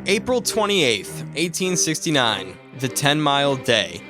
April 28th, 1869, the 10-Mile Day.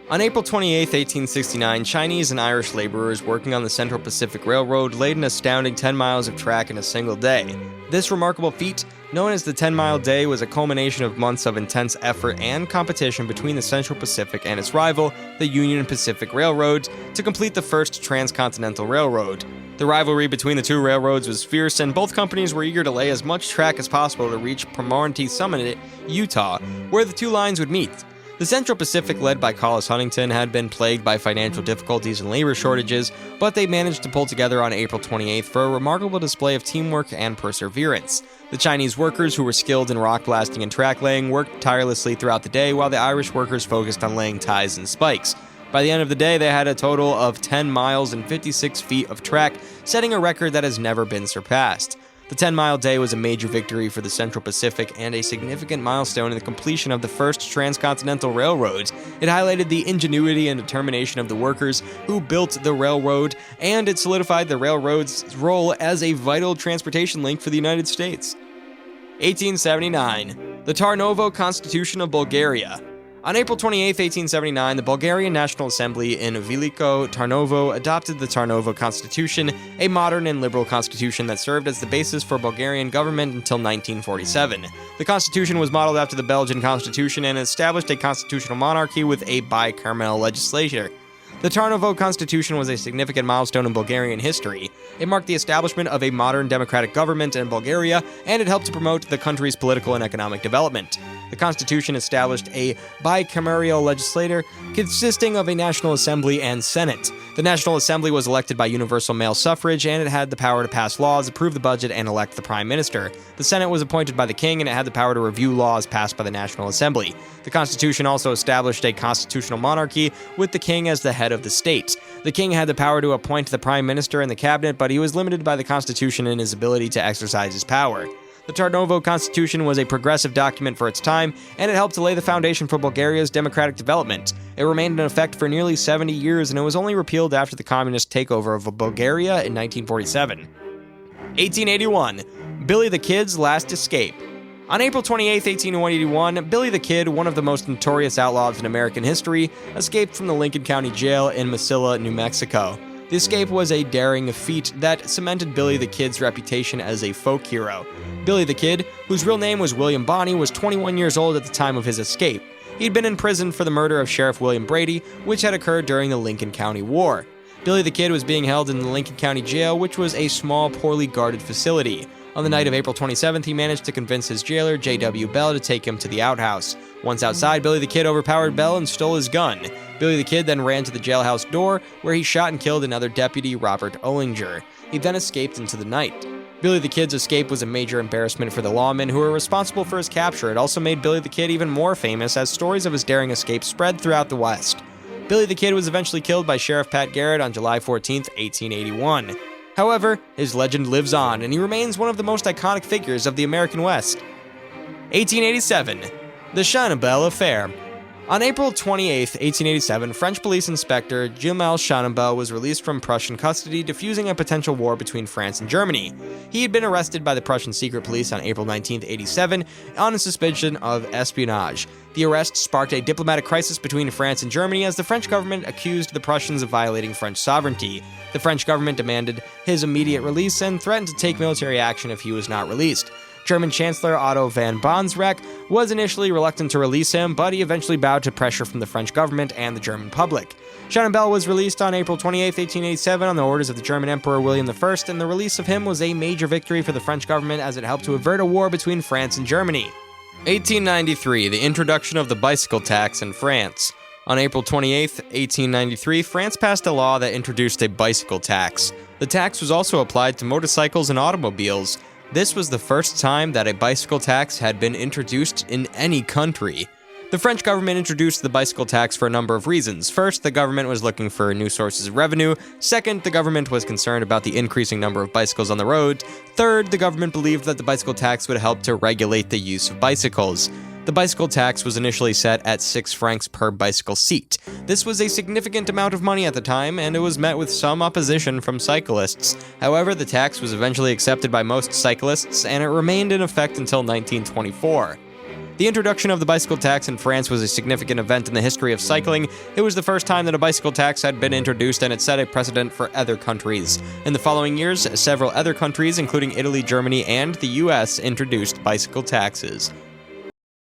On April 28, 1869, Chinese and Irish laborers working on the Central Pacific Railroad laid an astounding 10 miles of track in a single day. This remarkable feat, known as the 10-Mile Day, was a culmination of months of intense effort and competition between the Central Pacific and its rival, the Union Pacific Railroad, to complete the first transcontinental railroad. The rivalry between the two railroads was fierce, and both companies were eager to lay as much track as possible to reach Promontory Summit, Utah, where the two lines would meet. The Central Pacific, led by Collis Huntington, had been plagued by financial difficulties and labor shortages, but they managed to pull together on April 28th for a remarkable display of teamwork and perseverance. The Chinese workers, who were skilled in rock blasting and track laying, worked tirelessly throughout the day, while the Irish workers focused on laying ties and spikes. By the end of the day, they had a total of 10 miles and 56 feet of track, setting a record that has never been surpassed. The 10-Mile Day was a major victory for the Central Pacific and a significant milestone in the completion of the first transcontinental railroad. It highlighted the ingenuity and determination of the workers who built the railroad, and it solidified the railroad's role as a vital transportation link for the United States. 1879. The Tarnovo Constitution of Bulgaria. On April 28, 1879, the Bulgarian National Assembly in Veliko Tarnovo adopted the Tarnovo Constitution, a modern and liberal constitution that served as the basis for Bulgarian government until 1947. The constitution was modeled after the Belgian constitution and established a constitutional monarchy with a bicameral legislature. The Tarnovo Constitution was a significant milestone in Bulgarian history. It marked the establishment of a modern democratic government in Bulgaria, and it helped to promote the country's political and economic development. The Constitution established a bicameral legislature consisting of a National Assembly and Senate. The National Assembly was elected by universal male suffrage, and it had the power to pass laws, approve the budget, and elect the Prime Minister. The Senate was appointed by the King, and it had the power to review laws passed by the National Assembly. The Constitution also established a constitutional monarchy, with the King as the head of the state. The King had the power to appoint the Prime Minister and the Cabinet, but he was limited by the Constitution in his ability to exercise his power. The Tarnovo Constitution was a progressive document for its time, and it helped to lay the foundation for Bulgaria's democratic development. It remained in effect for nearly 70 years, and it was only repealed after the communist takeover of Bulgaria in 1947. 1881. Billy the Kid's last escape. On April 28, 1881, Billy the Kid, one of the most notorious outlaws in American history, escaped from the Lincoln County Jail in Mesilla, New Mexico. The escape was a daring feat that cemented Billy the Kid's reputation as a folk hero. Billy the Kid, whose real name was William Bonney, was 21 years old at the time of his escape. He'd been in prison for the murder of Sheriff William Brady, which had occurred during the Lincoln County War. Billy the Kid was being held in the Lincoln County Jail, which was a small, poorly guarded facility. On the night of April 27th, he managed to convince his jailer, J.W. Bell, to take him to the outhouse. Once outside, Billy the Kid overpowered Bell and stole his gun. Billy the Kid then ran to the jailhouse door, where he shot and killed another deputy, Robert Ollinger. He then escaped into the night. Billy the Kid's escape was a major embarrassment for the lawmen who were responsible for his capture. It also made Billy the Kid even more famous as stories of his daring escape spread throughout the West. Billy the Kid was eventually killed by Sheriff Pat Garrett on July 14, 1881. However, his legend lives on, and he remains one of the most iconic figures of the American West. 1887. The Chanabelle Affair. On April 28, 1887, French police inspector Gilles Chanabelle was released from Prussian custody, defusing a potential war between France and Germany. He had been arrested by the Prussian secret police on April 19, 1887, on a suspicion of espionage. The arrest sparked a diplomatic crisis between France and Germany as the French government accused the Prussians of violating French sovereignty. The French government demanded his immediate release and threatened to take military action if he was not released. German Chancellor Otto von Bismarck was initially reluctant to release him, but he eventually bowed to pressure from the French government and the German public. Chanabelle was released on April 28, 1887 on the orders of the German Emperor William I, and the release of him was a major victory for the French government as it helped to avert a war between France and Germany. 1893, the introduction of the bicycle tax in France. On April 28, 1893, France passed a law that introduced a bicycle tax. The tax was also applied to motorcycles and automobiles. This was the first time that a bicycle tax had been introduced in any country. The French government introduced the bicycle tax for a number of reasons. First, the government was looking for new sources of revenue. Second, the government was concerned about the increasing number of bicycles on the road. Third, the government believed that the bicycle tax would help to regulate the use of bicycles. The bicycle tax was initially set at 6 francs per bicycle seat. This was a significant amount of money at the time, and it was met with some opposition from cyclists. However, the tax was eventually accepted by most cyclists, and it remained in effect until 1924. The introduction of the bicycle tax in France was a significant event in the history of cycling. It was the first time that a bicycle tax had been introduced, and it set a precedent for other countries. In the following years, several other countries, including Italy, Germany, and the US, introduced bicycle taxes.